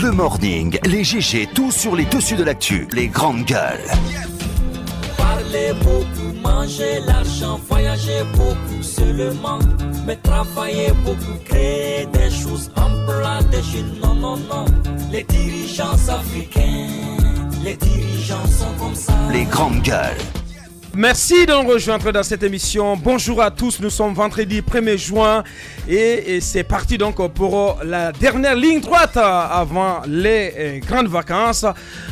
Le morning, les GG, tout sur les dessus de l'actu, les grandes gueules. Parlez beaucoup, mangez l'argent, voyagez beaucoup seulement, mais travaillez beaucoup, créez des choses, emploie des jeunes, non, non, non. Les dirigeants africains, les dirigeants sont comme ça. Les grandes gueules. Merci de nous rejoindre dans cette émission. Bonjour à tous, nous sommes vendredi 1er juin et c'est parti donc pour la dernière ligne droite avant les grandes vacances.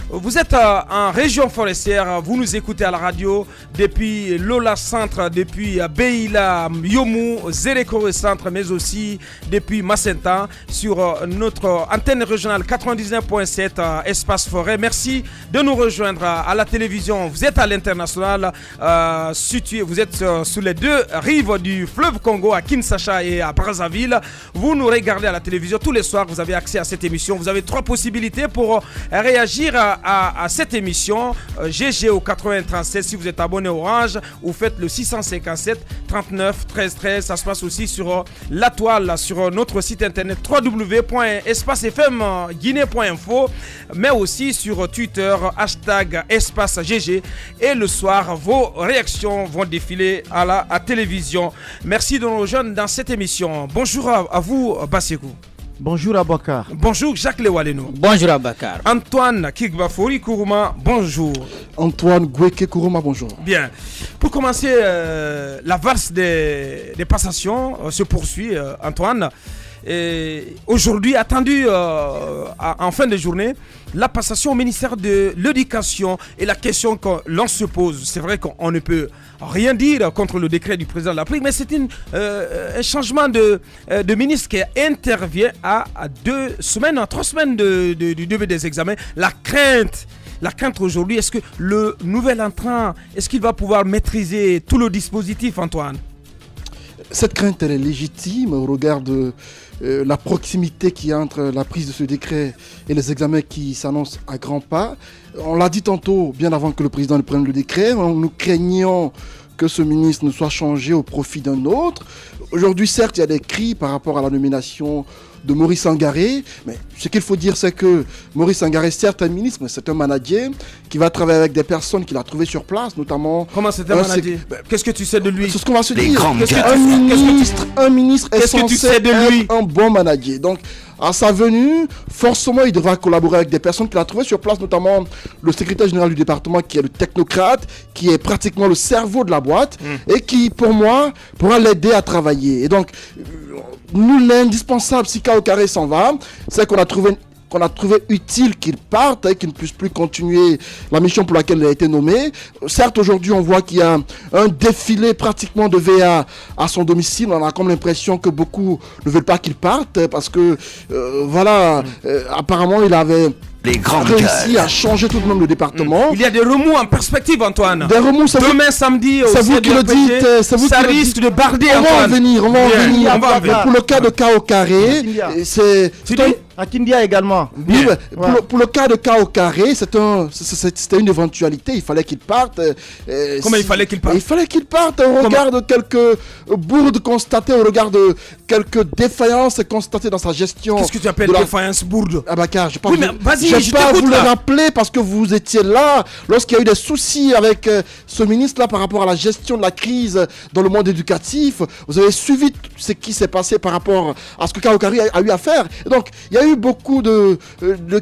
Vous êtes en région forestière, vous nous écoutez à la radio depuis Lola Centre, depuis Beila, Yomu, Zérekore Centre, mais aussi depuis Macenta sur notre antenne régionale 99.7 Espace Forêt. Merci de nous rejoindre à la télévision. Vous êtes à l'international. Vous êtes sur les deux rives du fleuve Congo à Kinshasa et à Brazzaville. Vous nous regardez à la télévision tous les soirs. Vous avez accès à cette émission. Vous avez 3 possibilités pour réagir à cette émission. GG au 8037 si vous êtes abonné Orange, ou faites le 657 39 13 13. Ça se passe aussi sur la toile, sur notre site internet www.espacefmguinée.info, mais aussi sur Twitter #EspaceGG. Et le soir, vos réactions vont défiler à la télévision. Merci de nous rejoindre dans cette émission. Bonjour à vous, Basekou. Bonjour Abakar. Bonjour Jacques Lewaleno. Bonjour Abakar. Antoine Kigbafori Kourouma, bonjour. Antoine Gweke Kourouma, bonjour. Bien. Pour commencer, la valse des passations se poursuit, Antoine. Et aujourd'hui, attendu en fin de journée, la passation au ministère de l'Éducation. Et la question que l'on se pose, c'est vrai qu'on ne peut rien dire contre le décret du président de la République, mais c'est un changement de ministre qui intervient à 3 semaines du début des examens. La crainte aujourd'hui, est-ce que le nouvel entrant, est-ce qu'il va pouvoir maîtriser tout le dispositif, Antoine? Cette crainte, elle est légitime au regard de la proximité qu'il y a entre la prise de ce décret et les examens qui s'annoncent à grands pas. On l'a dit tantôt, bien avant que le président ne prenne le décret, nous craignons que ce ministre ne soit changé au profit d'un autre. Aujourd'hui, certes, il y a des cris par rapport à la nomination de Maurice Sangaré, mais ce qu'il faut dire, c'est que Maurice Sangaré, certes un ministre, mais c'est un manager qui va travailler avec des personnes qu'il a trouvées sur place, notamment... Comment c'est un manager? Qu'est-ce que tu sais de lui? C'est ce qu'on va se dire. Un ministre est censé être un bon manager. Donc, à sa venue, forcément, il devra collaborer avec des personnes qu'il a trouvées sur place, notamment le secrétaire général du département, qui est le technocrate, qui est pratiquement le cerveau de la boîte, et qui, pour moi, pourra l'aider à travailler. Et donc, nous, l'indispensable, si Kao Carré s'en va, c'est qu'on a trouvé utile qu'il parte et qu'il ne puisse plus continuer la mission pour laquelle il a été nommé. Certes, aujourd'hui, on voit qu'il y a un défilé pratiquement de VA à son domicile. On a comme l'impression que beaucoup ne veulent pas qu'il parte parce que, apparemment, il avait réussi à changer tout de même le département. Il y a des remous en perspective, Antoine. Des remous, demain samedi, c'est vous qui le dites. Ça risque de barder, Antoine. On va en venir. Pour le cas de Kao Carré, c'est... Akindia également. Oui, pour le cas de Kao Carré, c'était une éventualité. Il fallait qu'il parte. Comment il fallait qu'il parte? Il fallait qu'il parte au regard de quelques bourdes constatées, au regard de quelques défaillances constatées dans sa gestion. Qu'est-ce que tu appelles défaillance, bourde? Abakar, je oui, vais pas vous le rappeler parce que vous étiez là lorsqu'il y a eu des soucis avec ce ministre-là par rapport à la gestion de la crise dans le monde éducatif. Vous avez suivi ce qui s'est passé par rapport à ce que Kao Carré a eu à faire. Et donc, il y a eu beaucoup de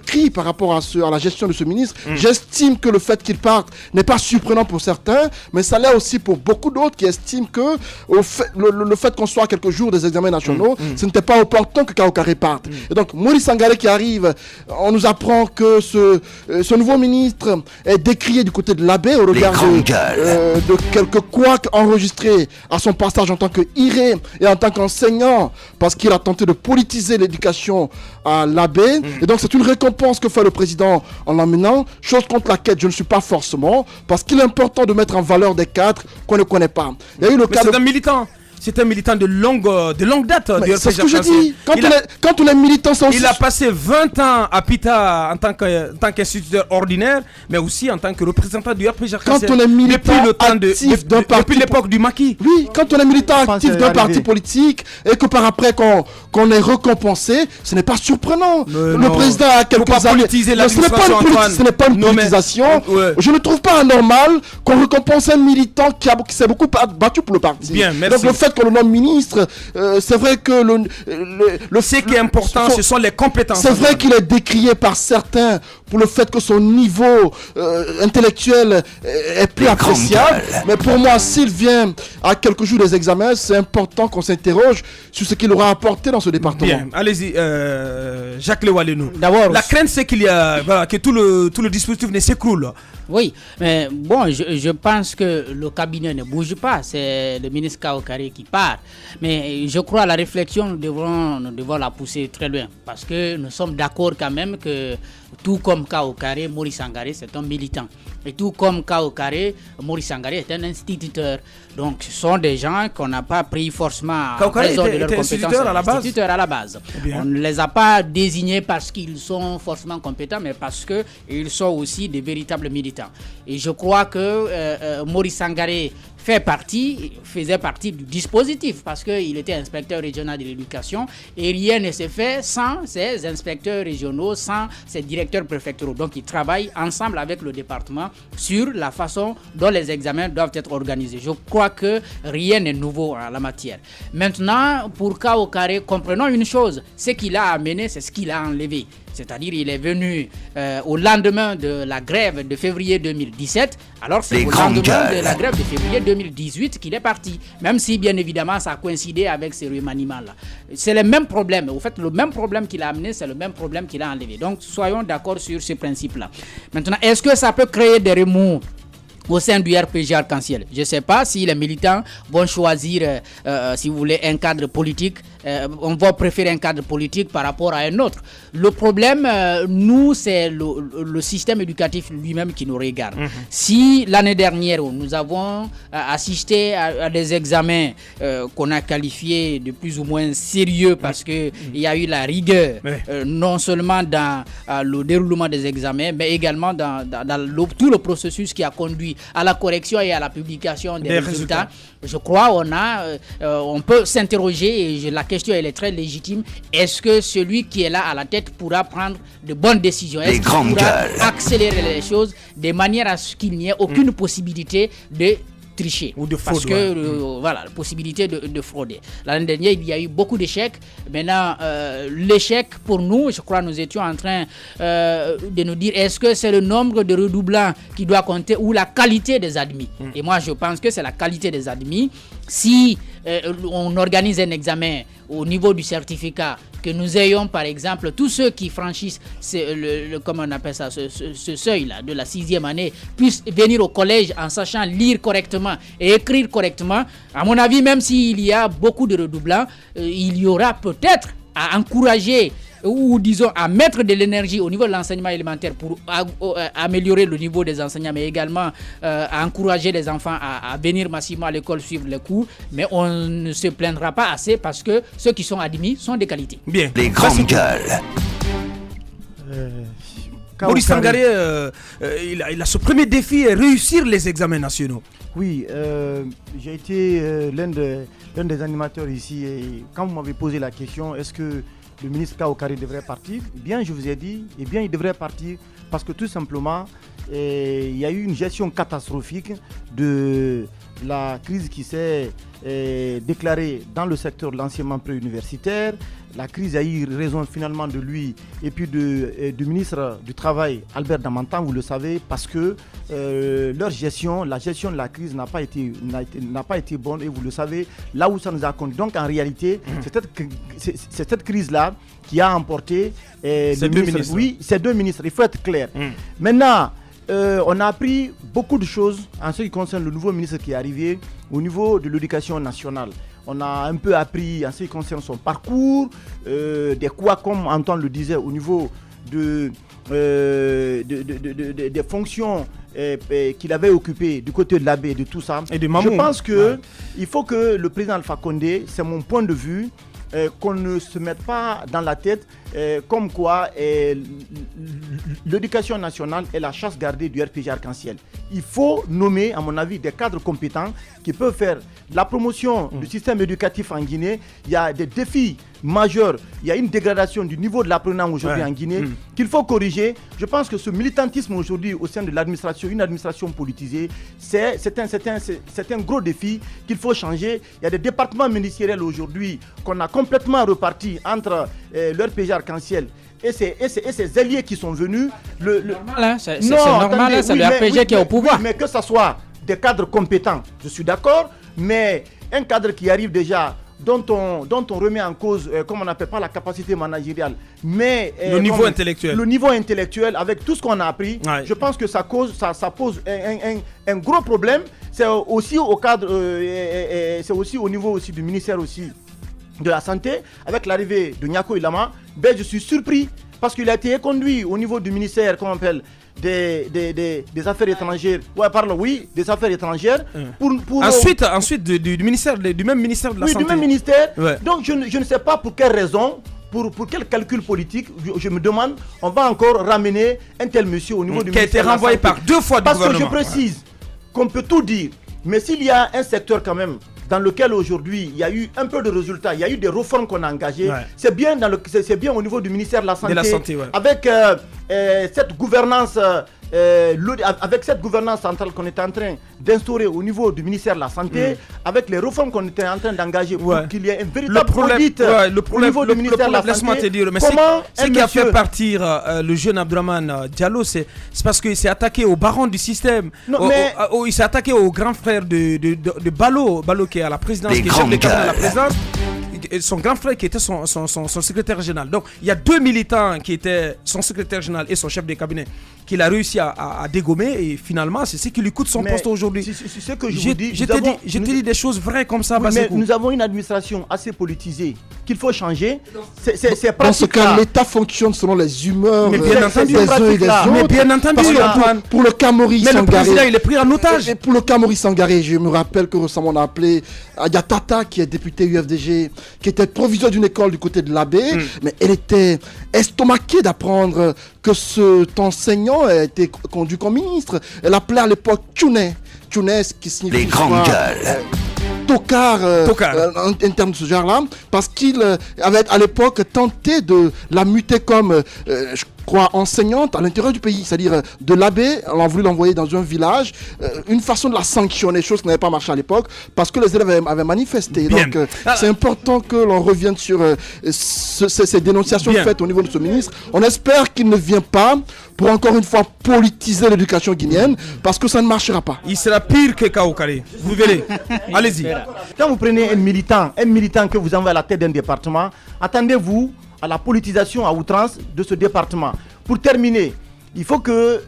cris par rapport à la gestion de ce ministre. J'estime que le fait qu'il parte n'est pas surprenant pour certains, mais ça l'est aussi pour beaucoup d'autres qui estiment que le fait qu'on soit à quelques jours des examens nationaux, ce n'était pas opportun que Kao Carré parte. Et donc, Maurice Sangaré qui arrive, on nous apprend que ce nouveau ministre est décrié du côté de l'abbé au regard de quelques couacs enregistrés à son passage en tant qu'iré et en tant qu'enseignant, parce qu'il a tenté de politiser l'éducation à l'abbé. Et donc c'est une récompense que fait le président en l'emmenant, chose contre laquelle je ne suis pas forcément, parce qu'il est important de mettre en valeur des cadres qu'on ne connaît pas. Il y a eu le cas c'est un militant. C'est un militant de longue date du C'est RPG ce que je Arc-en-Ciel. dis. Quand on est militant, c'est aussi... Il a passé 20 ans à Pita en tant qu'instituteur ordinaire, mais aussi en tant que représentant du RPG Arc-en-Ciel. Quand on est militant actif d'un parti... Depuis l'époque du maquis. Oui, quand on est militant actif d'un parti politique et que par après qu'on est récompensé, ce n'est pas surprenant. Le président a quelques années... Ce n'est pas une politisation. Je ne trouve pas anormal qu'on récompense un militant qui s'est beaucoup battu pour le parti. Bien, merci. Donc le fait qu'on le nomme ministre, c'est vrai que ce qui est important, ce sont les compétences. C'est vrai qu'il est décrié par certains pour le fait que son niveau intellectuel est plus appréciable. Mais pour moi, s'il vient à quelques jours des examens, c'est important qu'on s'interroge sur ce qu'il aura apporté dans ce département. Bien, allez-y, Jacques Lewalenou. D'abord, la crainte, c'est qu'il y a que tout le dispositif ne s'écroule. Oui, mais bon, je pense que le cabinet ne bouge pas, c'est le ministre Kaokare qui part. Mais je crois à la réflexion, nous devons la pousser très loin. Parce que nous sommes d'accord quand même que tout comme Kaokare, Maurice Sangaré, c'est un militant. Et tout comme Kaokare, Maurice Sangaré est un instituteur. Donc ce sont des gens qu'on n'a pas pris forcément à raison de leurs compétences. Instituteurs à la base. Bien. On ne les a pas désignés parce qu'ils sont forcément compétents, mais parce qu'ils sont aussi des véritables militants. Et je crois que Maurice Sangaré faisait partie du dispositif parce qu'il était inspecteur régional de l'éducation et rien ne s'est fait sans ces inspecteurs régionaux, sans ces directeurs préfectoraux. Donc ils travaillent ensemble avec le département sur la façon dont les examens doivent être organisés. Je crois que rien n'est nouveau en la matière. Maintenant, pour Kaokare, comprenons une chose, ce qu'il a amené, c'est ce qu'il a enlevé. C'est-à-dire il est venu au lendemain de la grève de février 2017, alors c'est au lendemain de la grève de février 2018 qu'il est parti. Même si bien évidemment ça a coïncidé avec ces remaniements-là. C'est le même problème. Au fait, le même problème qu'il a amené, c'est le même problème qu'il a enlevé. Donc soyons d'accord sur ce principe-là. Maintenant, est-ce que ça peut créer des remous au sein du RPG Arc-en-Ciel? Je ne sais pas si les militants vont choisir, si vous voulez, un cadre politique. On va préférer un cadre politique par rapport à un autre. Le problème, nous, c'est le système éducatif lui-même qui nous regarde. Si l'année dernière, nous avons assisté à des examens qu'on a qualifiés de plus ou moins sérieux parce qu'il y a eu la rigueur, non seulement dans le déroulement des examens, mais également dans tout le processus qui a conduit à la correction et à la publication des résultats. Je crois on peut s'interroger, et la question elle est très légitime, est-ce que celui qui est là à la tête pourra prendre de bonnes décisions? Est-ce qu'il pourra accélérer les choses de manière à ce qu'il n'y ait aucune possibilité de tricher ou de fraude, parce que voilà, la possibilité de frauder. L'année dernière, il y a eu beaucoup d'échecs. Maintenant, l'échec pour nous, je crois, nous étions en train de nous dire est-ce que c'est le nombre de redoublants qui doit compter ou la qualité des admis? Et moi, je pense que c'est la qualité des admis. Si on organise un examen au niveau du certificat, que nous ayons par exemple tous ceux qui franchissent comment on appelle ça, ce seuil-là de la 6e année puissent venir au collège en sachant lire correctement et écrire correctement. À mon avis, même s'il y a beaucoup de redoublants, il y aura peut-être à encourager ou disons à mettre de l'énergie au niveau de l'enseignement élémentaire pour améliorer le niveau des enseignants, mais également à encourager les enfants à venir massivement à l'école suivre les cours. Mais on ne se plaindra pas assez parce que ceux qui sont admis sont de qualité. Bien. Les grandes gueules. Maurice Sangaré, il a ce premier défi, réussir les examens nationaux. Oui, j'ai été l'un des animateurs ici et quand vous m'avez posé la question, est-ce que le ministre Kaokare devrait partir? Eh bien, je vous ai dit, il devrait partir parce que tout simplement, il y a eu une gestion catastrophique de la crise qui s'est déclarée dans le secteur de l'enseignement préuniversitaire. La crise a eu raison finalement de lui et puis du ministre du Travail, Albert Damantan, vous le savez, parce que la gestion de la crise n'a pas été bonne et vous le savez, là où ça nous a conduit. Donc en réalité, c'est cette crise-là qui a emporté ces deux ministres. Oui, ces deux ministres, il faut être clair. Maintenant, on a appris beaucoup de choses en ce qui concerne le nouveau ministre qui est arrivé au niveau de l'éducation nationale. On a un peu appris en ce qui concerne son parcours, des quoi, comme Antoine le disait, au niveau de des fonctions qu'il avait occupées du côté de l'Abbé, de tout ça, et de Mamou. Je pense que il faut que le président Alpha Condé, c'est mon point de vue, qu'on ne se mette pas dans la tête comme quoi l'éducation nationale est la chasse gardée du RPG Arc-en-Ciel. Il faut nommer, à mon avis, des cadres compétents qui peuvent faire la promotion du système éducatif en Guinée. Il y a des défis majeurs. Il y a une dégradation du niveau de l'apprenant aujourd'hui en Guinée qu'il faut corriger. Je pense que ce militantisme aujourd'hui au sein de l'administration, une administration politisée, c'est un gros défi qu'il faut changer. Il y a des départements ministériels aujourd'hui qu'on a complètement repartis entre le RPG Arc-en-Ciel et ces alliés qui sont venus. C'est normal, c'est le RPG qui est au pouvoir. Oui, mais que ce soit des cadres compétents, je suis d'accord, mais un cadre qui arrive déjà, dont on remet en cause, comme on n'appelle pas la capacité managériale, mais le niveau intellectuel. Le niveau intellectuel, avec tout ce qu'on a appris, je pense que ça pose un gros problème. C'est aussi au cadre, c'est aussi au niveau aussi du ministère aussi de la Santé, avec l'arrivée de Nyako Ilama. Je suis surpris parce qu'il a été conduit au niveau du ministère, qu'on appelle des affaires étrangères. Des affaires étrangères. Ensuite du ministère, du même ministère de la Santé. Oui, du même ministère. Donc je ne sais pas pour quelle raison, pour quel calcul politique, je me demande, on va encore ramener un tel monsieur au niveau du ministère. Qui a été renvoyé par 2 fois du gouvernement. Parce que je précise qu'on peut tout dire, mais s'il y a un secteur quand même dans lequel aujourd'hui il y a eu un peu de résultats, il y a eu des réformes qu'on a engagées, c'est bien au niveau du ministère de la Santé, avec cette gouvernance centrale qu'on est en train d'instaurer au niveau du ministère de la Santé, avec les réformes qu'on était en train d'engager pour qu'il y ait un véritable audit au niveau du ministère de la Santé. Laisse-moi te dire, mais ce qui a fait partir le jeune Abdourahmane Diallo, c'est parce qu'il s'est attaqué au baron du système. Il s'est attaqué au grand frère de Balo qui est à la présidence, qui est chef de cabinet à la présidence. Son grand frère qui était son secrétaire général. Donc il y a 2 militants qui étaient son secrétaire général et son chef de cabinet qu'il a réussi à dégommer, et finalement c'est ce qui lui coûte son poste aujourd'hui. C'est ce que je vous dis. Je te dis des choses vraies comme ça. Mais nous avons une administration assez politisée qu'il faut changer. C'est dans ce cas, l'État fonctionne selon les humeurs des uns et des autres. Mais bien entendu, pour le cas Maurice Sangaré. Mais le président, il est pris en otage. Et pour le cas Maurice Sangaré, je me rappelle que récemment on a appelé Ayatata, qui est député UFDG, qui était proviseur d'une école du côté de l'Abbé, mais elle était estomaquée d'apprendre que cet enseignant a été conduit comme ministre. Elle appelait à l'époque Tchouné, qui signifie les grandes gueules. Tocard, en termes de ce genre-là, parce qu'il avait à l'époque tenté de la muter comme, je crois, enseignante à l'intérieur du pays, c'est-à-dire de l'Abbé, on a voulu l'envoyer dans un village, une façon de la sanctionner, chose qui n'avait pas marché à l'époque, parce que les élèves avaient manifesté. Bien. Donc c'est important que l'on revienne sur ces dénonciations faites au niveau de ce ministre. On espère qu'il ne vient pas pour encore une fois politiser l'éducation guinéenne, parce que ça ne marchera pas. Il sera pire que Kaokare. Vous verrez. Allez-y. Quand vous prenez un militant que vous envoyez à la tête d'un département, attendez-vous à la politisation à outrance de ce département. Pour terminer, il faut que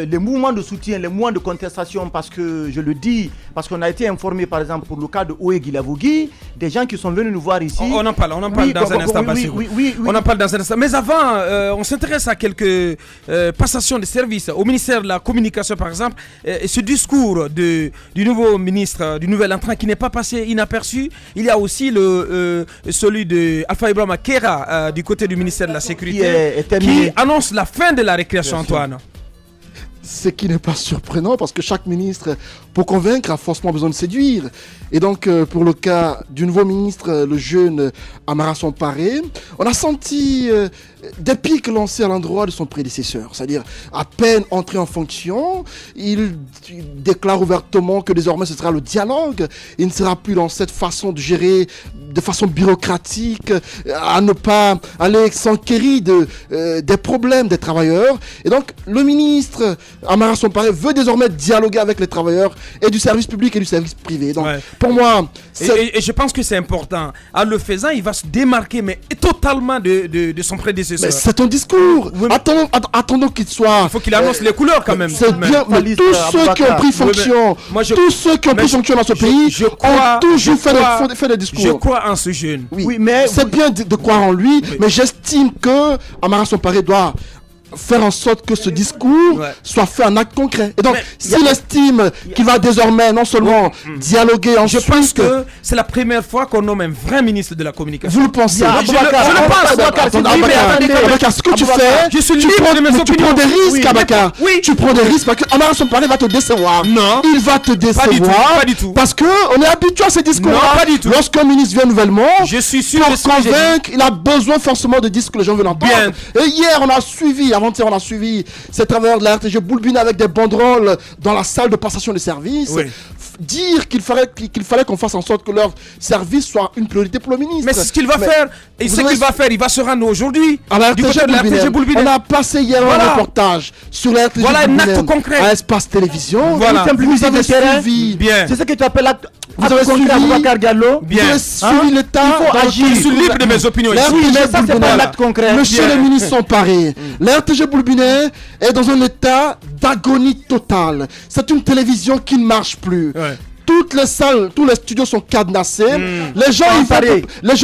les mouvements de soutien, les mouvements de contestation, parce que je le dis, parce qu'on a été informé par exemple pour le cas de Oé Guilavogui, des gens qui sont venus nous voir ici. On en parle dans un instant. On en parle dans un instant. Mais avant, on s'intéresse à quelques passations de services. Au ministère de la Communication par exemple, ce discours du nouveau ministre, du nouvel entrant qui n'est pas passé inaperçu. Il y a aussi celui de Alpha Ibrahima Kera du côté du ministère de la Sécurité qui annonce la fin de la récréation. Antoine. Ce qui n'est pas surprenant parce que chaque ministre, pour convaincre, a forcément besoin de séduire. Et donc, pour le cas du nouveau ministre, le jeune Amara Somparé, on a senti des pics lancés à l'endroit de son prédécesseur. C'est-à-dire, à peine entré en fonction, il déclare ouvertement que désormais ce sera le dialogue. Il ne sera plus dans cette façon de gérer de façon bureaucratique, à ne pas aller s'enquérir des problèmes des travailleurs. Et donc, le ministre Amara Somparé veut désormais dialoguer avec les travailleurs et du service public et du service privé. Donc, pour moi... Et je pense que c'est important. En le faisant, il va se démarquer, mais totalement de son prédécesseur. Mais c'est ton discours. Oui, attendons qu'il soit... Il faut qu'il annonce les couleurs quand même. C'est bien, mais tous ceux qui ont pris fonction, tous ceux qui ont pris fonction dans ce pays ont toujours fait des discours. Je crois en ce jeune. Oui, mais c'est bien de croire en lui, mais j'estime que Amara Somparé doit faire en sorte que ce discours soit fait en acte concret. Et donc, Mais s'il estime qu'il va désormais non seulement dialoguer Je ensuite... pense que c'est la première fois qu'on nomme un vrai ministre de la communication. Vous le pensez? Je le pense. Abakar, ce que tu fais, Je suis tu libre prends, de mes mais tu opinions. prends des risques, Oui, Abakar. oui. Tu prends des risques parce que Amara Sompare va te décevoir. Non. Il va te décevoir. du tout, pas du tout. Parce que on est habitué à ces discours-là. Non, pas du tout. Lorsqu'un ministre vient nouvellement, Je suis sûr de pour ce que j'ai dit. convaincre, il a besoin forcément de dire ce que les gens veulent entendre. Bien. Et hier, on a suivi, avant-hier, on a suivi ces travailleurs de la RTG boulbiner avec des banderoles dans la salle de passation de services. Oui. Dire qu'il fallait qu'on fasse en sorte que leur service soit une priorité pour le ministre. Mais c'est ce qu'il va faire. Et vous ce avez- qu'il va faire, il va se rendre aujourd'hui. À la Du RTG côté de la RTG Boulbiner. on a passé hier Voilà. un reportage sur la RTG Voilà un Boulbiner, acte concret. à Espace Télévision. Voilà. Vous avez suivi. Bien. C'est ce que tu appelles l'acte Vous avez suivi. Aboubacar Diallo. Bien. Vous avez suivi l'État. Il faut dans agir. Je suis libre de mes opinions. La ici. Oui, mais RTG ça, c'est pas Boulbiner. un acte concret. Monsieur Bien. le ministre Somparé, la RTG Boulbiner est dans un état d'agonie totale. C'est une télévision qui ne marche plus. Ouais. Toutes les salles, tous les studios sont cadenassés. Les gens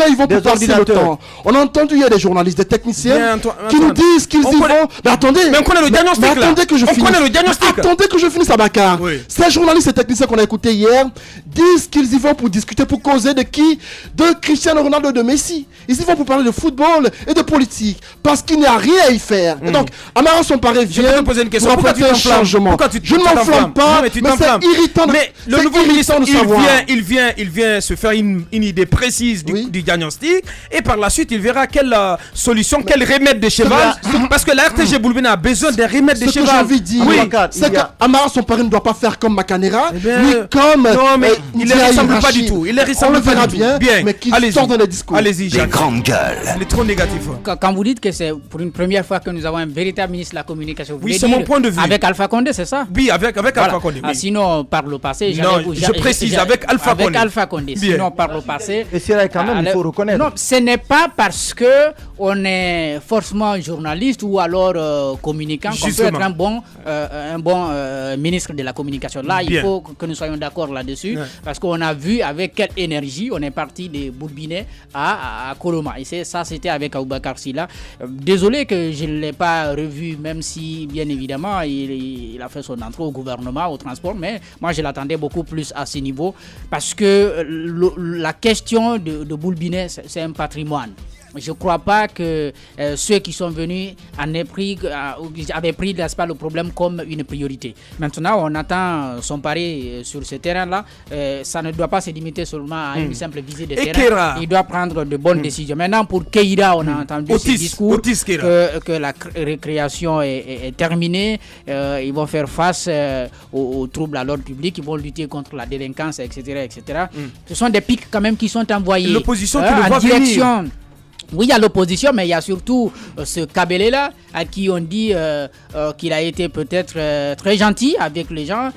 ils vont Des pour passer le ordinateurs. temps. On a entendu il y a des journalistes, des techniciens Bien, Antoine, qui nous Antoine. disent qu'ils y On vont. connaît- Mais attendez. Mais on connaît le diagnostic, mais là. attendez que je On finisse. connaît le diagnostic. Attendez que je finisse, Abakar. Oui. Ces journalistes et techniciens qu'on a écoutés hier disent qu'ils y vont pour discuter, pour causer de qui? De Cristiano Ronaldo, de Messi. Ils y vont pour parler de football et de politique. Parce qu'il n'y a rien à y faire. Et donc, Amara Somparé Je vais vient te poser une question. pour Pourquoi tu apporter un t'enflammes? changement. Pourquoi tu Je ne t'enflammes? m'enflamme pas, Non, mais tu mais t'enflammes. c'est irritant. Mais le c'est nouveau ministre, irritant de savoir. il vient se faire une idée précise du diagnostic et par la suite il verra quelle solution, quel remède de cheval. Parce que la RTG Boulbiner a besoin d'un remède de Ce que j'ai cheval. envie de dire, Oui. c'est qu'Amara Somparé ne doit pas faire comme Macanera, Eh bien, ni comme non, mais il ne Ndiaye ressemble pas Rachid. du tout. Il ne On le ressemble pas verra du tout. bien, mais qu'il Allez-y. sort dans les discours. Allez-y, Des Jacques. grandes gueules. Il est trop négatif. Quand vous dites que c'est pour une première fois que nous avons un véritable ministre de la communication, vous Oui, voulez c'est mon dire point de vue. avec Alpha Condé, c'est ça? Oui, avec Voilà. Alpha Condé. Ah, Oui. sinon, par le passé, Non, je précise, avec Alpha Condé. Avec Alpha Condé. Bien. Sinon, par le passé. Et c'est là quand même, il faut reconnaître. Non, ce n'est pas parce que on est forcément journaliste ou alors communicant qu'on peut Justement. être un bon ministre de la communication. Là, Bien. il faut que nous soyons d'accord là-dessus, Ouais. parce qu'on a vu avec quelle énergie on est parti de Boulbiner à Koloma. Et ça, c'était avec Aboubacar Silla. Désolé que je ne l'ai pas revu, même si, bien évidemment, il a fait son entrée au gouvernement, au transport, mais moi, je l'attendais beaucoup plus à ce niveau, parce que la question de Boulbiner, c'est un patrimoine. Je ne crois pas que ceux qui sont venus avaient pris n'est-ce pas, le problème comme une priorité. Maintenant, on attend son pari sur ce terrain-là. Ça ne doit pas se limiter seulement à une simple visite de Et terrain. Keira. Il doit prendre de bonnes décisions. Maintenant, pour Keira, on a entendu ce discours Otis Keira. que la récréation est terminée. Ils vont faire face aux troubles à l'ordre public. Ils vont lutter contre la délinquance, etc. etc. Ce sont des pics quand même qui sont envoyés L'opposition qui le en voit direction. Oui, il y a l'opposition, mais il y a surtout ce Kabelé-là, à qui on dit qu'il a été peut-être très gentil avec les gens.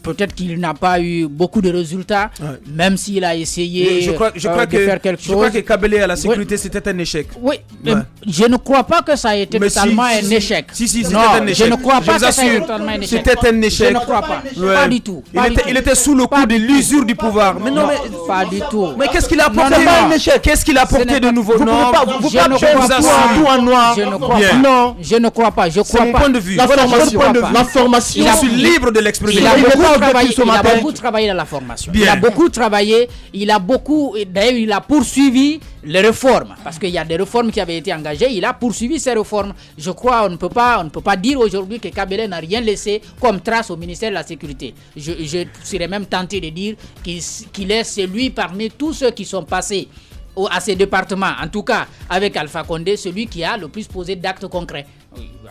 Peut-être qu'il n'a pas eu beaucoup de résultats, même s'il a essayé Je crois de faire quelque chose. Je crois que Kabelé à la sécurité, c'était un échec. Oui, Ouais. je ne crois pas que ça a été Mais totalement si, un si, échec. si, c'était Non, un échec. je ne crois pas vous que ça a été assure, totalement un échec. c'était un échec. Je ne crois pas. Ouais. Pas du tout. Il était sous le coup de l'usure du pouvoir. Mais non, mais pas du tout. Mais qu'est-ce qu'il a apporté? Non, non, non. Qu'est-ce qu'il a Ce n'est apporté de pas- nouveau? Vous Non, pouvez pas, vous je pouvez ne pas crois faire pas. tout en noir. Je ne crois Bien. pas. Non. Je ne crois pas. Je c'est crois mon pas. point de vue. La formation, point de vue. la formation. Je suis libre de l'exprimer. Il a Il est beaucoup pas travaillé. objectif ce Il a matin. beaucoup travaillé dans la formation. Bien. Il a beaucoup travaillé. Il a beaucoup. D'ailleurs, il a poursuivi les réformes parce qu'il y a des réformes qui avaient été engagées. Il a poursuivi ces réformes. Je crois on ne peut pas dire aujourd'hui que Kabelé n'a rien laissé comme trace au ministère de la Sécurité. Je serais même tenté de dire qu'il est celui parmi tous ceux qui sont passés à ces départements, en tout cas avec Alpha Condé, celui qui a le plus posé d'actes concrets.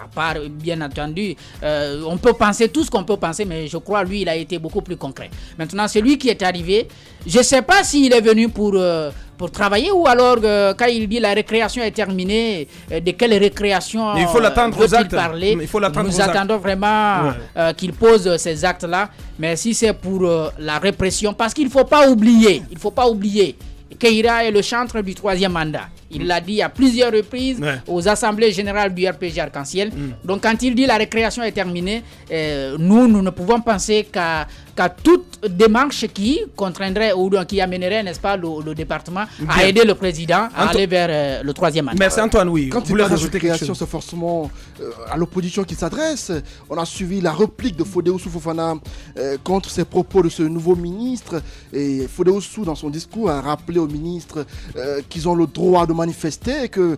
À part, bien entendu, on peut penser tout ce qu'on peut penser, mais je crois lui, il a été beaucoup plus concret. Maintenant, celui qui est arrivé, je ne sais pas s'il est venu pour travailler ou alors quand il dit la récréation est terminée, de quelle récréation Mais il faut l'attendre aux veut-il actes. parler? Il faut l'attendre Nous aux actes. attendons vraiment qu'il pose ces actes-là, mais si c'est pour la répression, parce qu'il ne faut pas oublier, Keira est le chantre du 3e mandat. Il l'a dit à plusieurs reprises aux assemblées générales du RPG Arc-en-Ciel. Donc quand il dit la récréation est terminée, nous ne pouvons penser qu'à toute démarche qui contraindrait ou qui amènerait, n'est-ce pas, le département à aider le président à aller vers le troisième mandat. Merci Antoine, oui. Quand il parle de récréation, c'est forcément à l'opposition qui s'adresse. On a suivi la réplique de Fodé Oussou Fofana contre ces propos de ce nouveau ministre. Et Fodé Oussou, dans son discours, a rappelé aux ministres qu'ils ont le droit de manifester et que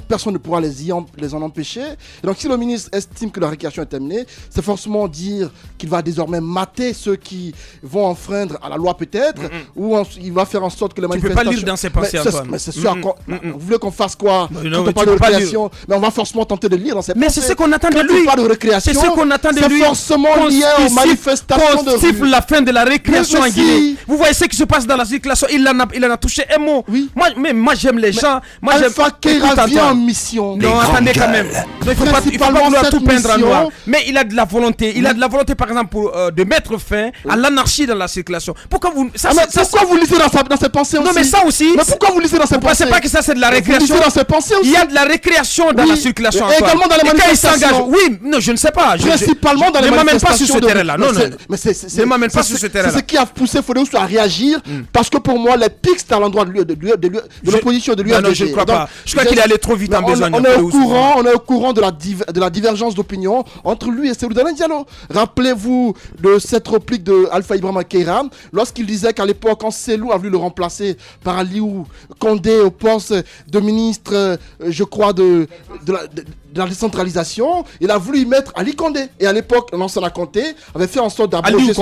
personne ne pourra les en empêcher. Et donc si le ministre estime que la récréation est terminée, c'est forcément dire qu'il va désormais mater ceux qui vont enfreindre à la loi peut-être, ou il va faire en sorte que les manifestations... Tu peux pas lire dans ses pensées, Antoine. Mais c'est sûr, vous voulez qu'on fasse quoi? Quand on parle de récréation, mais on va forcément tenter de lire dans ses pensées. Mais c'est ce qu'on attend de lui. Quand on parle de récréation, c'est ce qu'on attend de lui. C'est forcément lié aux manifestations de rue. Siffle la fin de la récréation en Guinée. Vous voyez ce qui se passe dans la circulation, il en a touché un mot. Oui. Moi j'aime les gens. Alpha Keïra vient en mission. Non, attendez quand même. Il faut pas vouloir tout peindre en noir. Mais il a de la volonté. Il a de la volonté par exemple de mettre fin à l'anarchie dans la circulation. Pourquoi vous vous lisez dans ses pensées aussi? Non mais ça aussi. Mais pourquoi vous lisez dans ses pensées? Vous pensez pas que ça c'est de la récréation? Vous lisez dans ses pensées aussi. Il y a de la récréation dans la circulation. Et également dans les manifestations. Oui, non, je ne sais pas. Principalement dans les manifestations. Ne m'amène pas sur ce terrain-là. Non, non. Ne m'amène pas sur ce terrain-là. C'est ce qui a poussé Fodé Oussou à réagir, parce que pour moi les pics c'était à l'endroit de l'opposition de l'UFDG. Non, je ne crois pas. Je crois qu'il est allé trop vite en besogne. On est au courant de la divergence d'opinion entre lui et Cellou Dalein Diallo. Rappelez-vous de cette réplique de Alpha Ibrahima Keïra lorsqu'il disait qu'à l'époque, quand Cellou a voulu le remplacer par Aliou Condé au poste de ministre, je crois, de la décentralisation, il a voulu y mettre Ali Condé. Et à l'époque, Lansana Conté avait fait en sorte d'abroger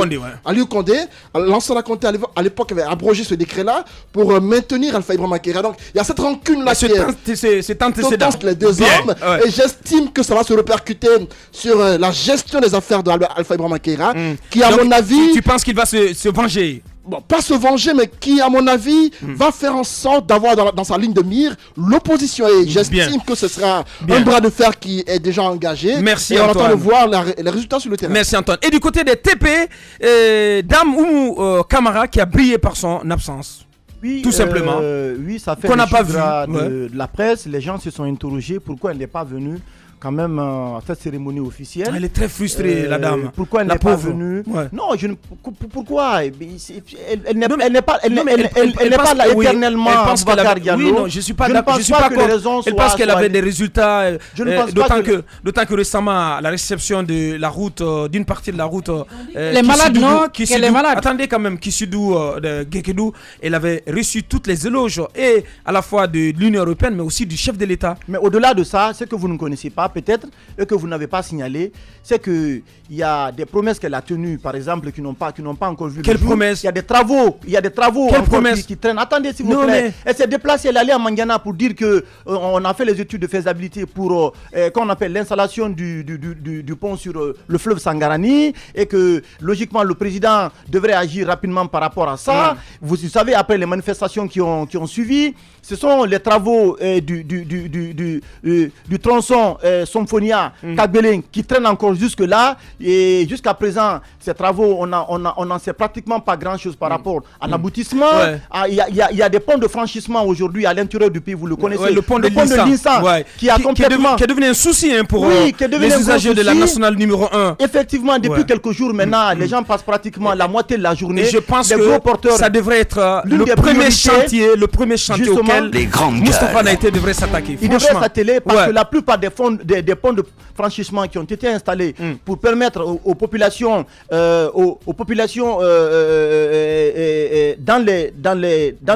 Aliou Condé, Lansana Conté à l'époque avait abrogé ce décret-là pour maintenir Alpha Ibrahima Keïra. Donc il y a cette rancune-là qui c'est antécédent. Les deux hommes. Et j'estime que ça va se répercuter sur la gestion des affaires d'Alpha Ibrahima Keïra, qui à mon avis... Tu penses qu'il va se venger? Bon, pas se venger, mais qui, à mon avis, va faire en sorte d'avoir dans sa ligne de mire l'opposition. Et j'estime que ce sera un bras de fer qui est déjà engagé. Merci, et on Antoine. attend de voir les résultats sur le terrain. Merci, Antoine. Et du côté des TP, Dame Oumou Kamara qui a brillé par son absence. Oui, tout simplement. Oui, ça fait qu'on n'a pas vu de la presse. Les gens se sont interrogés pourquoi elle n'est pas venue quand même à cette cérémonie officielle. Elle est très frustrée, la dame. Pourquoi elle n'est pas venue? Non, pourquoi? Elle n'est pas là éternellement. Oui, non, je suis pas d'accord. Elle pense qu'elle avait des résultats. D'autant que récemment, à la réception de la route, d'une partie de la route, les malades, non, qu'elle est malade. Attendez quand même, Kissidou de Gekedou, elle avait reçu toutes les éloges et à la fois de l'Union européenne, mais aussi du chef de l'État. Mais au-delà de ça, ce que vous ne connaissez pas peut-être et que vous n'avez pas signalé, c'est que il y a des promesses qu'elle a tenues, par exemple, qui n'ont pas encore vu. Quelles promesses? Il y a des travaux qui traînent. Attendez, s'il vous plaît. Elle s'est déplacée, elle est allée à Mangana pour dire que on a fait les études de faisabilité pour qu'on appelle l'installation du pont sur le fleuve Sangarani et que logiquement le président devrait agir rapidement par rapport à ça. Vous savez, après les manifestations qui ont suivi, ce sont les travaux du tronçon Symphonia Kagbelin qui traînent encore jusque là, et jusqu'à présent ces travaux on n'en sait pratiquement pas grand chose par rapport à l'aboutissement. Il y a des ponts de franchissement aujourd'hui à l'intérieur du pays, vous le connaissez, le pont de Linsan qui est devenu un souci pour les usagers de la nationale numéro 1. Effectivement, depuis quelques jours maintenant, les gens passent pratiquement la moitié de la journée. Et je pense que ça devrait être le premier chantier auquel Moustapha Naïté devrait s'attaquer. Il devrait s'atteler parce que la plupart des ponts de franchissement qui ont été installés pour permettre aux populations dans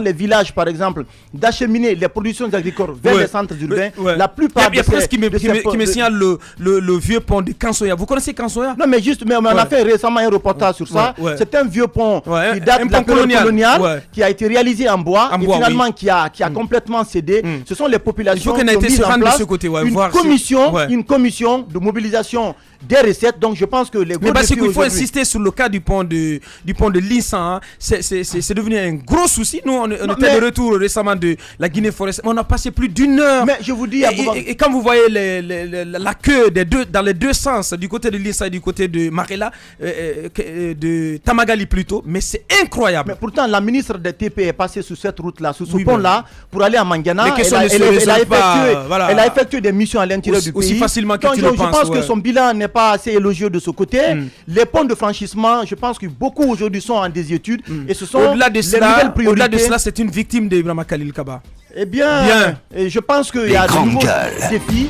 les villages par exemple d'acheminer les productions agricoles vers les centres urbains. La plupart il y a presque qui me signale le vieux pont de Kansoya. Vous connaissez Kansoya? Non, mais on a fait récemment un reportage sur ça. C'est un vieux pont qui date de la période coloniale, qui a été réalisé en bois et finalement qui a complètement cédé. Ce sont les populations qui ont mis en place une commission de mobilisation des recettes. Donc je pense que les gros Mais parce défis qu'il faut aujourd'hui- insister sur le cas du pont de Lissa. Hein. C'est devenu un gros souci. Nous, on était de retour récemment de la Guinée forestière. On a passé plus d'1 heure. Mais je vous dis, Et quand vous voyez la queue dans les deux sens, du côté de Lissa et du côté de Marela, de Tamagali plutôt, mais c'est incroyable. mais pourtant, la ministre des TP est passée sur cette route-là, sur ce Oui, pont-là, pour aller à Mangana. Les questions ne se Elle résolvent pas, effectué, voilà. elle a effectué des missions à l'intérieur du pays. Aussi facilement que Donc, tu le je penses, pense ouais. que son bilan n'est pas assez élogieux de ce côté. Les ponts de franchissement, je pense que beaucoup aujourd'hui sont en désuétude. Et ce sont Au-delà de les cela, nouvelles priorités. c'est une victime d'Ibrahima Khalil Kaba. Eh bien, Bien. je pense qu'il y a de nouveaux défis.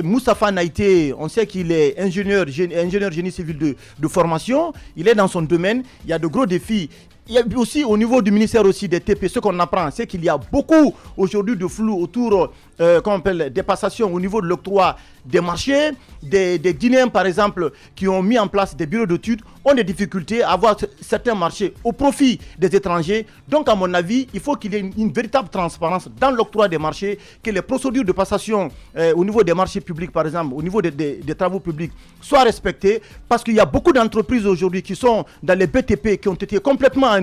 Moustapha Naïté, on sait qu'il est ingénieur génie civil de formation. Il est dans son domaine. Il y a de gros défis. Il y a aussi au niveau du ministère aussi des TP, ce qu'on apprend, c'est qu'il y a beaucoup aujourd'hui de flou autour comment on appelle, des passations au niveau de l'octroi des marchés. Des Guinéens, par exemple, qui ont mis en place des bureaux d'études, ont des difficultés à avoir certains marchés au profit des étrangers. Donc, à mon avis, il faut qu'il y ait une véritable transparence dans l'octroi des marchés, que les procédures de passation au niveau des marchés publics, par exemple, au niveau des travaux publics, soient respectées, parce qu'il y a beaucoup d'entreprises aujourd'hui qui sont dans les BTP, qui ont été complètement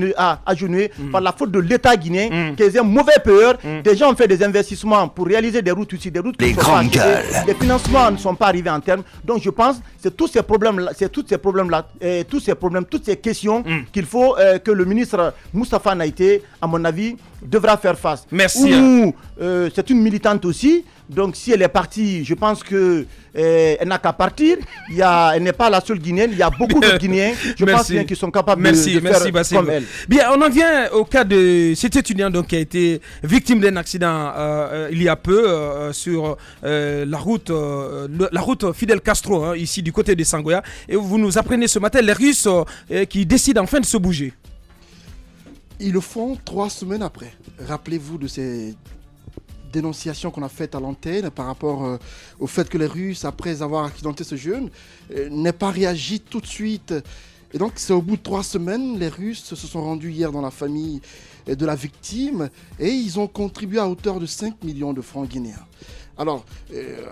agenouillées par la faute de l'État guinéen, qui est un mauvais payeur. Des gens ont fait des investissements pour réaliser des routes ici, des routes qui ne sont pas achevées. Les financements ne sont pas arrivés en terme. Donc je pense que c'est tous ces problèmes-là, toutes ces questions qu'il faut que le ministre Moustapha Naïté, à mon avis, devra faire face. Merci. C'est une militante aussi. Donc si elle est partie, je pense que elle n'a qu'à partir. Elle n'est pas la seule Guinéenne. Il y a beaucoup de Guinéens, je pense bien, qui sont capables de faire comme elle. Bien, on en vient au cas de cet étudiant donc, qui a été victime d'un accident il y a peu sur la route Fidel Castro, hein, ici du côté de Sangoya. Et vous nous apprenez ce matin les Russes qui décident enfin de se bouger. Ils le font 3 semaines après. Rappelez-vous de ces dénonciations qu'on a faites à l'antenne par rapport au fait que les Russes, après avoir accidenté ce jeune, n'aient pas réagi tout de suite. Et donc c'est au bout de 3 semaines, les Russes se sont rendus hier dans la famille de la victime et ils ont contribué à hauteur de 5 millions de francs guinéens. Alors,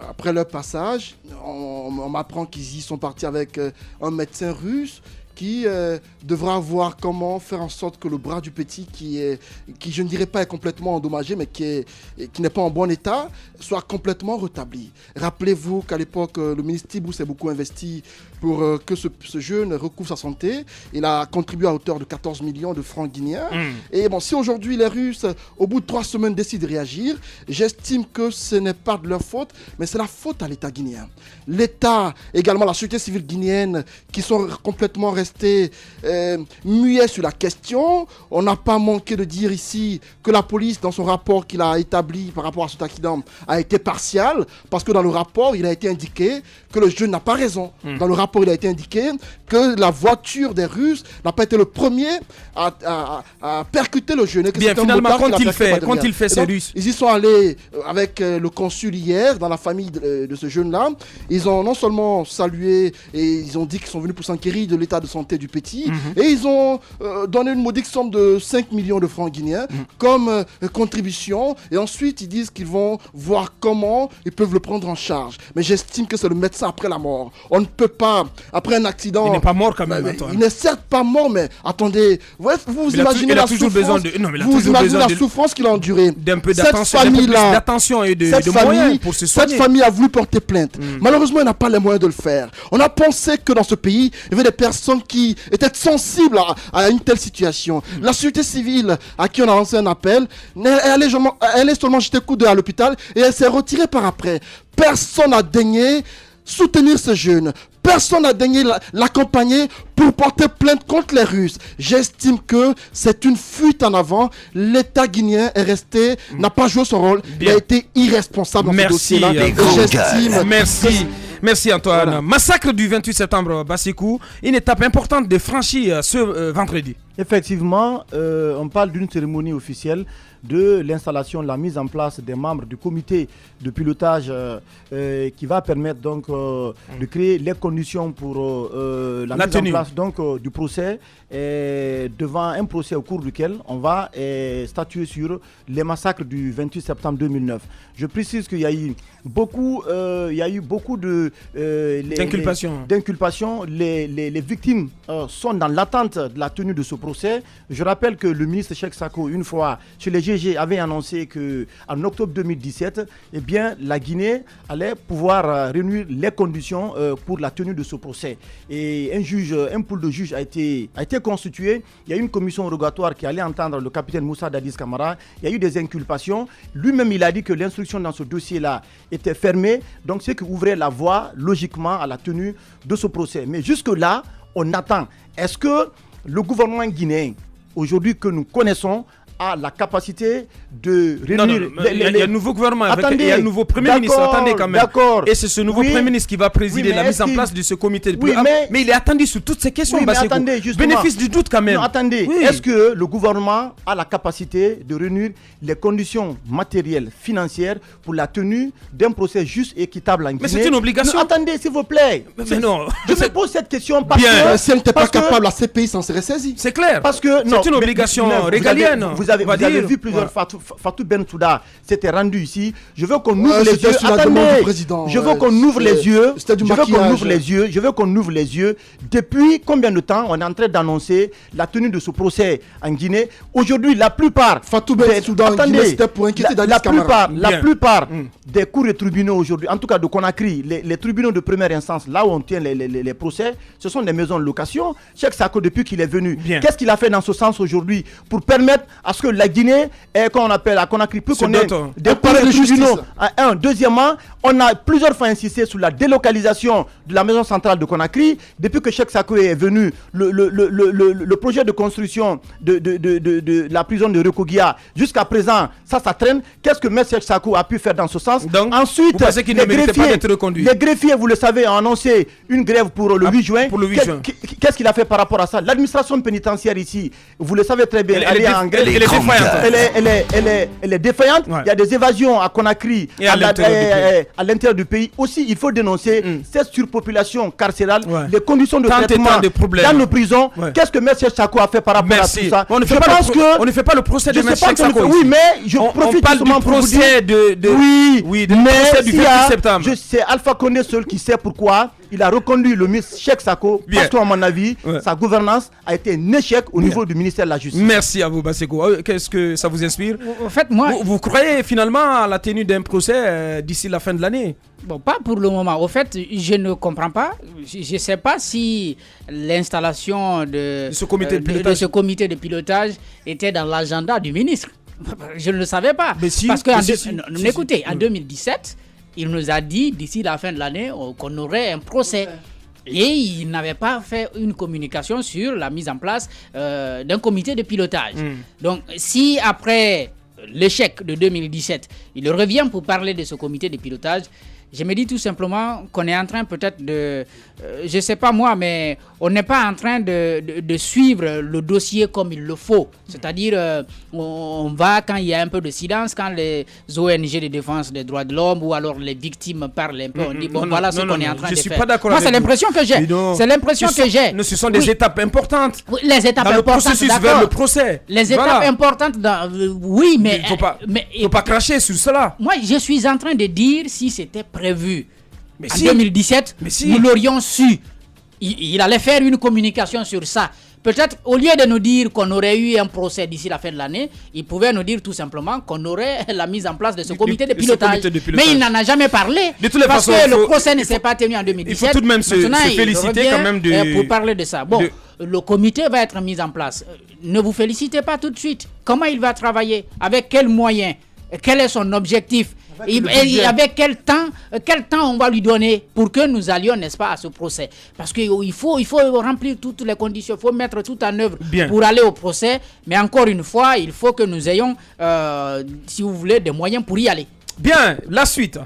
après leur passage, on m'apprend qu'ils y sont partis avec un médecin russe qui devra voir comment faire en sorte que le bras du petit, qui je ne dirais pas est complètement endommagé, mais qui n'est pas en bon état, soit complètement rétabli. Rappelez-vous qu'à l'époque, le ministre Tibou s'est beaucoup investi pour que ce jeune recouvre sa santé. Il a contribué à hauteur de 14 millions de francs guinéens. Et bon, si aujourd'hui les Russes, au bout de 3 semaines, décident de réagir, j'estime que ce n'est pas de leur faute, mais c'est la faute à l'État guinéen. L'État, également la société civile guinéenne, qui sont complètement restés muets sur la question. On n'a pas manqué de dire ici que la police, dans son rapport qu'il a établi par rapport à cet accident, a été partial, parce que dans le rapport, il a été indiqué que le jeune n'a pas raison. Dans le rapport, il a été indiqué que la voiture des Russes n'a pas été le premier à percuter le jeune. Et que bien, finalement, quand il fait ces Russes, ils y sont allés avec le consul hier, dans la famille de ce jeune-là. Ils ont non seulement salué et ils ont dit qu'ils sont venus pour s'enquérir de l'état de santé du petit, et ils ont donné une modique somme de 5 millions de francs guinéens comme contribution, et ensuite ils disent qu'ils vont voir comment ils peuvent le prendre en charge. Mais j'estime que c'est le médecin après la mort. On ne peut pas, après un accident... Il n'est pas mort quand même, Antoine. Il n'est certes pas mort, mais attendez, vous imaginez la souffrance, la souffrance qu'il a endurée. D'un peu d'attention et de moyens pour se soigner. Cette famille a voulu porter plainte. Malheureusement, elle n'a pas les moyens de le faire. On a pensé que dans ce pays, il y avait des personnes qui étaient sensibles à une telle situation. La société civile, à qui on a lancé un appel, elle est seulement jetée coup d'œil à l'hôpital et elle s'est retirée par après. Personne n'a daigné soutenir ce jeune. Personne n'a daigné l'accompagner pour porter plainte contre les Russes. J'estime que c'est une fuite en avant. L'État guinéen est resté, n'a pas joué son rôle. Bien. Il a été irresponsable dans ce dossier-là. Merci Antoine. Voilà. Massacre du 28 septembre, Bassikou, une étape importante de franchir ce vendredi. Effectivement, on parle d'une cérémonie officielle de l'installation, la mise en place des membres du comité de pilotage qui va permettre donc de créer les conditions pour la mise en place donc, du procès devant un procès au cours duquel on va statuer sur les massacres du 28 septembre 2009. Je précise qu'il y a eu beaucoup, d'inculpations. Les victimes sont dans l'attente de la tenue de ce procès. Je rappelle que le ministre Cheikh Sako, une fois chez les GG, avait annoncé qu'en octobre 2017, eh bien, la Guinée allait pouvoir réunir les conditions pour la tenue de ce procès. Et un pool de juges a été constitué. Il y a eu une commission rogatoire qui allait entendre le capitaine Moussa Dadis Camara. Il y a eu des inculpations. Lui-même, il a dit que l'instruction dans ce dossier-là était fermée. Donc, c'est qui ouvrait la voie, logiquement, à la tenue de ce procès. Mais jusque-là, on attend. Est-ce que le gouvernement guinéen, aujourd'hui que nous connaissons, a la capacité de réunir... Il y a un nouveau gouvernement, il y a un nouveau Premier ministre, attendez quand même. Et c'est ce nouveau Premier ministre qui va présider la mise en place de ce comité. Mais il est attendu sur toutes ces questions, bénéfice du doute quand même. Non, attendez, est-ce que le gouvernement a la capacité de réunir les conditions matérielles, financières pour la tenue d'un procès juste et équitable en Guinée? Mais c'est une obligation. Non, attendez, s'il vous plaait. Mais non. Je me pose cette question parce que... Si elle n'était pas capable, la CPI s'en serait saisie. C'est clair. Parce que c'est une obligation régalienne. Vous avez vu plusieurs Fatou Bensouda s'était rendu ici. Je veux qu'on ouvre les yeux. Attendez, je veux qu'on ouvre les yeux. Je veux qu'on ouvre les yeux. Depuis combien de temps on est en train d'annoncer la tenue de ce procès en Guinée? Aujourd'hui, la plupart Fatou Bensouda en Guinée, c'était pour inquiéter Dadis Camara. La plupart des cours et tribunaux aujourd'hui, en tout cas de Conakry, les tribunaux de première instance, là où on tient les procès, ce sont des maisons de location. Cheikh Sako, depuis qu'il est venu, qu'est-ce qu'il a fait dans ce sens aujourd'hui pour permettre à ce que la Guinée, qu'on appelle à Conakry, peut connaître des palais de justice. Deuxièmement, on a plusieurs fois insisté sur la délocalisation de la maison centrale de Conakry. Depuis que Cheikh Sako est venu, le projet de construction de la prison de Rekogia, jusqu'à présent, ça traîne. Qu'est-ce que M. Cheikh Sako a pu faire dans ce sens? Donc, ensuite, vous pensez qu'il ne méritait pas d'être reconduit? Les greffiers, vous le savez, ont annoncé une grève pour le 8 juin. Qu'est-ce qu'il a fait par rapport à ça? L'administration pénitentiaire ici, vous le savez très bien, elle est en grève. Elle est défaillante. Il y a des évasions à Conakry, et à l'intérieur du pays. Aussi, il faut dénoncer cette surpopulation carcérale, les conditions de traitement dans nos prisons. Qu'est-ce que M. Sako a fait par rapport à tout ça? On ne fait pas le procès de M. Sako. Oui, mais je profite justement pour vous dire... Oui, du procès du 28 septembre. C'est Alpha Condé seul qui sait pourquoi il a reconduit le ministre Cheikh Sako, parce qu'à mon avis, sa gouvernance a été un échec au niveau du ministère de la Justice. Merci à vous, Basseko. Qu'est-ce que ça vous inspire? En fait, moi... Vous croyez finalement à la tenue d'un procès d'ici la fin de l'année? Bon, pas pour le moment. Au fait, je ne comprends pas. Je ne sais pas si l'installation de ce comité de pilotage était dans l'agenda du ministre. Je ne le savais pas. Mais si, parce que, écoutez, en 2017, il nous a dit d'ici la fin de l'année qu'on aurait un procès. Et il n'avait pas fait une communication sur la mise en place d'un comité de pilotage. Donc, si après l'échec de 2017, il revient pour parler de ce comité de pilotage, je me dis tout simplement qu'on est en train peut-être de... je ne sais pas moi, mais on n'est pas en train de suivre le dossier comme il le faut. C'est-à-dire, on va quand il y a un peu de silence, quand les ONG de défense des droits de l'homme ou alors les victimes parlent un peu, on dit bon voilà ce qu'on est en train de faire. Je suis pas d'accord. Moi, c'est l'impression que j'ai. C'est l'impression que j'ai. Ce sont des étapes importantes. Oui, les étapes dans importantes. Le processus vers le procès. Les étapes importantes. Oui, mais... Il ne faut pas cracher sur cela. Moi, je suis en train de dire si c'était prévu. Mais en 2017, nous l'aurions su. Il allait faire une communication sur ça. Peut-être, au lieu de nous dire qu'on aurait eu un procès d'ici la fin de l'année, il pouvait nous dire tout simplement qu'on aurait la mise en place de ce comité de pilotage. Mais il n'en a jamais parlé. De toutes les parce façons, que le procès ne s'est pas tenu en 2017. Il faut tout de même se féliciter quand même pour parler de ça. Bon, le comité va être mis en place. Ne vous félicitez pas tout de suite. Comment il va travailler? Avec quels moyens? Quel est son objectif? Et avec quel temps on va lui donner pour que nous allions, n'est-ce pas, à ce procès? Parce qu'il faut remplir toutes les conditions, il faut mettre tout en œuvre pour aller au procès. Mais encore une fois, il faut que nous ayons, si vous voulez, des moyens pour y aller. Bien, la suite.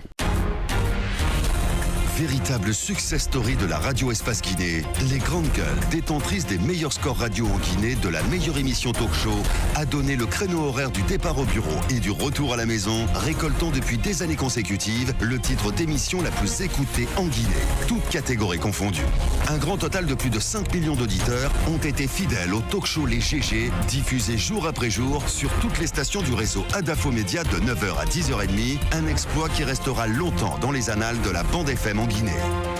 Véritable success story de la radio Espace Guinée, les Grandes Gueules, détentrices des meilleurs scores radio en Guinée, de la meilleure émission talk show, a donné le créneau horaire du départ au bureau et du retour à la maison, récoltant depuis des années consécutives le titre d'émission la plus écoutée en Guinée, toutes catégories confondues. Un grand total de plus de 5 millions d'auditeurs ont été fidèles au talk show Les GG, diffusé jour après jour sur toutes les stations du réseau Adafo Média de 9h à 10h30, un exploit qui restera longtemps dans les annales de la bande FM en Guinée.